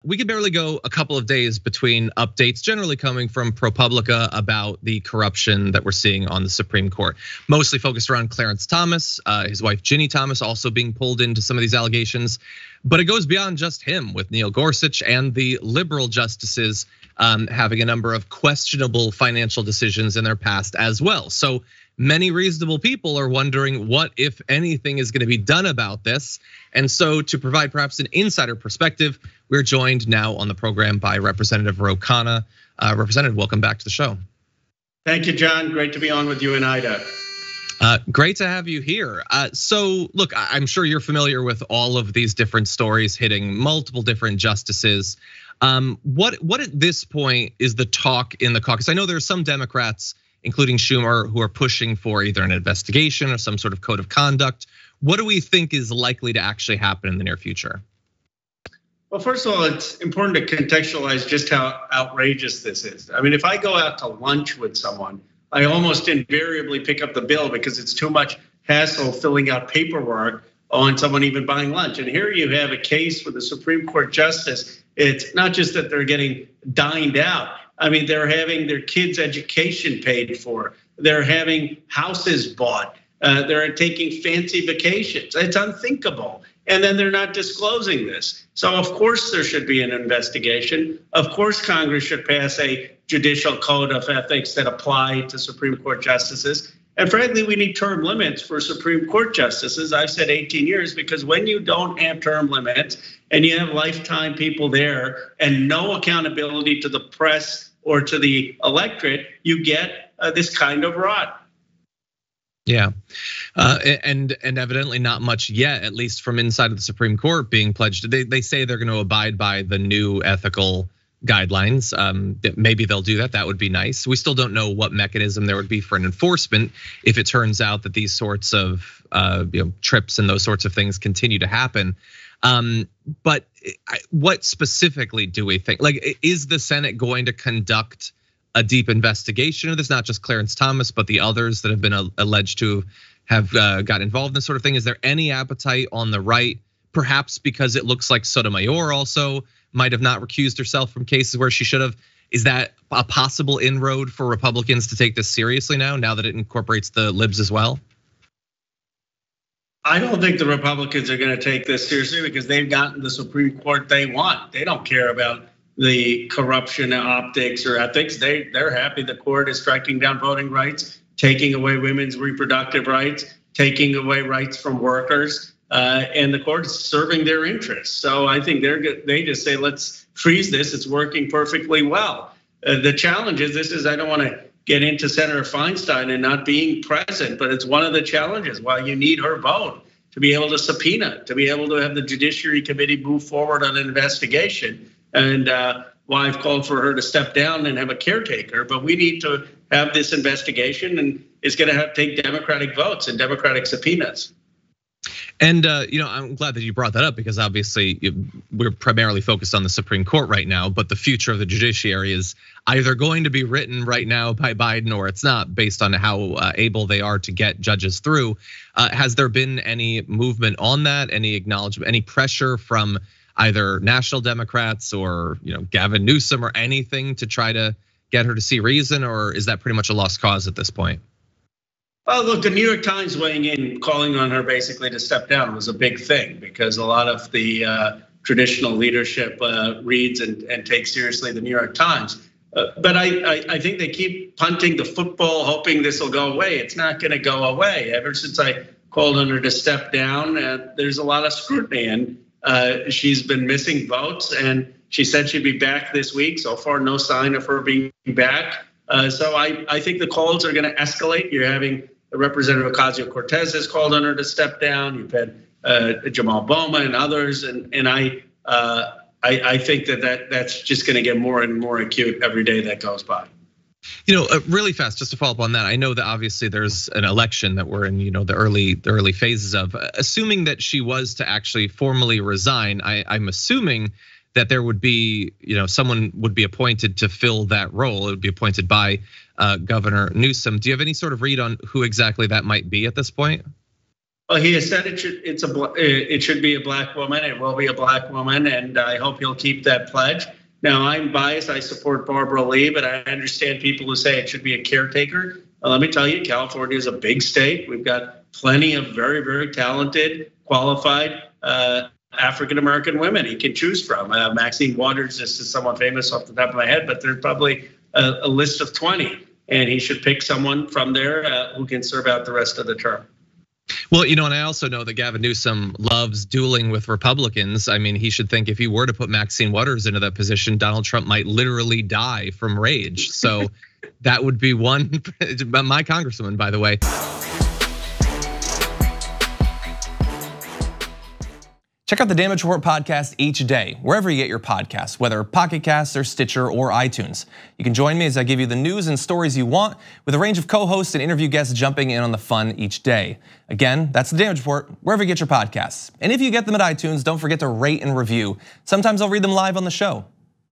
we could barely go a couple of days between updates generally coming from ProPublica about the corruption that we're seeing on the Supreme Court. Mostly focused around Clarence Thomas, his wife Ginny Thomas also being pulled into some of these allegations. But it goes beyond just him, with Neil Gorsuch and the liberal justices having a number of questionable financial decisions in their past as well. So many reasonable people are wondering what, if anything, is going to be done about this. And so to provide perhaps an insider perspective, we're joined now on the program by Representative Ro Khanna. Representative, welcome back to the show. Thank you, John. Great to be on with you and Ida. Great to have you here. So look, I'm sure you're familiar with all of these different stories hitting multiple different justices. What at this point is the talk in the caucus? I know there are some Democrats, including Schumer, who are pushing for either an investigation or some sort of code of conduct. What do we think is likely to actually happen in the near future? Well, first of all, it's important to contextualize just how outrageous this is. I mean, if I go out to lunch with someone, I almost invariably pick up the bill because it's too much hassle filling out paperwork on someone even buying lunch. And here you have a case with a Supreme Court justice. It's not just that they're getting dined out. I mean, they're having their kids' education paid for. They're having houses bought. They're taking fancy vacations. It's unthinkable. And then they're not disclosing this. So of course there should be an investigation. Of course Congress should pass a judicial code of ethics that apply to Supreme Court justices. And frankly, we need term limits for Supreme Court justices. I've said 18 years because when you don't have term limits and you have lifetime people there and no accountability to the press or to the electorate, you get this kind of rot. Yeah, and evidently not much yet, at least from inside of the Supreme Court being pledged. They say they're going to abide by the new ethical guidelines. Maybe they'll do that. That would be nice. We still don't know what mechanism there would be for an enforcement if it turns out that these sorts of trips and those sorts of things continue to happen. But what specifically do we think? Like, is the Senate going to conduct a deep investigation of this? Not just Clarence Thomas, but the others that have been alleged to have got involved in this sort of thing. Is there any appetite on the right? Perhaps because it looks like Sotomayor also might have not recused herself from cases where she should have. Is that a possible inroad for Republicans to take this seriously now that it incorporates the libs as well? I don't think the Republicans are going to take this seriously because they've gotten the Supreme Court they want. They don't care about the corruption optics or ethics. They're happy the court is striking down voting rights, taking away women's reproductive rights, taking away rights from workers, and the court is serving their interests. So I think they just say, let's freeze this. It's working perfectly well. The challenge is I don't want to get into Senator Feinstein and not being present, but it's one of the challenges why you need her vote to be able to subpoena, to be able to have the Judiciary Committee move forward on an investigation. And why I've called for her to step down and have a caretaker, but we need to have this investigation, and it's going to have to take Democratic votes and Democratic subpoenas. And I'm glad that you brought that up because obviously we're primarily focused on the Supreme Court right now, but the future of the judiciary is either going to be written right now by Biden or it's not, based on how able they are to get judges through. Has there been any movement on that? Any acknowledgement? Any pressure from either national Democrats or Gavin Newsom or anything to try to get her to see reason, or is that pretty much a lost cause at this point? Well, look, the New York Times weighing in, calling on her basically to step down was a big thing because a lot of the traditional leadership reads and takes seriously the New York Times. But I think they keep punting the football, hoping this will go away. It's not going to go away. Ever since I called on her to step down, there's a lot of scrutiny, and she's been missing votes. And she said she'd be back this week. So far, no sign of her being back. So I think the calls are going to escalate. You're having Representative Ocasio-Cortez has called on her to step down. You've had Jamal Bowman and others, and I think that's just going to get more and more acute every day that goes by. Really fast, just to follow up on that. I know that obviously there's an election that we're in, the early phases of. Assuming that she was to actually formally resign, I'm assuming that there would be, someone would be appointed to fill that role. It would be appointed by Governor Newsom. Do you have any sort of read on who exactly that might be at this point? Well, he has said it should be a black woman. It will be a black woman, and I hope he'll keep that pledge. Now, I'm biased. I support Barbara Lee, but I understand people who say it should be a caretaker. Let me tell you, California is a big state. We've got plenty of very, very talented, qualified African-American women he can choose from. Maxine Waters, this is someone famous off the top of my head, but there's probably a list of 20, and he should pick someone from there who can serve out the rest of the term. Well, and I also know that Gavin Newsom loves dueling with Republicans. I mean, he should think if he were to put Maxine Waters into that position, Donald Trump might literally die from rage. So that would be one, my congresswoman, by the way. Check out the Damage Report podcast each day, wherever you get your podcasts, whether Pocket Casts or Stitcher or iTunes. You can join me as I give you the news and stories you want, with a range of co-hosts and interview guests jumping in on the fun each day. Again, that's the Damage Report, wherever you get your podcasts. And if you get them at iTunes, don't forget to rate and review. Sometimes I'll read them live on the show.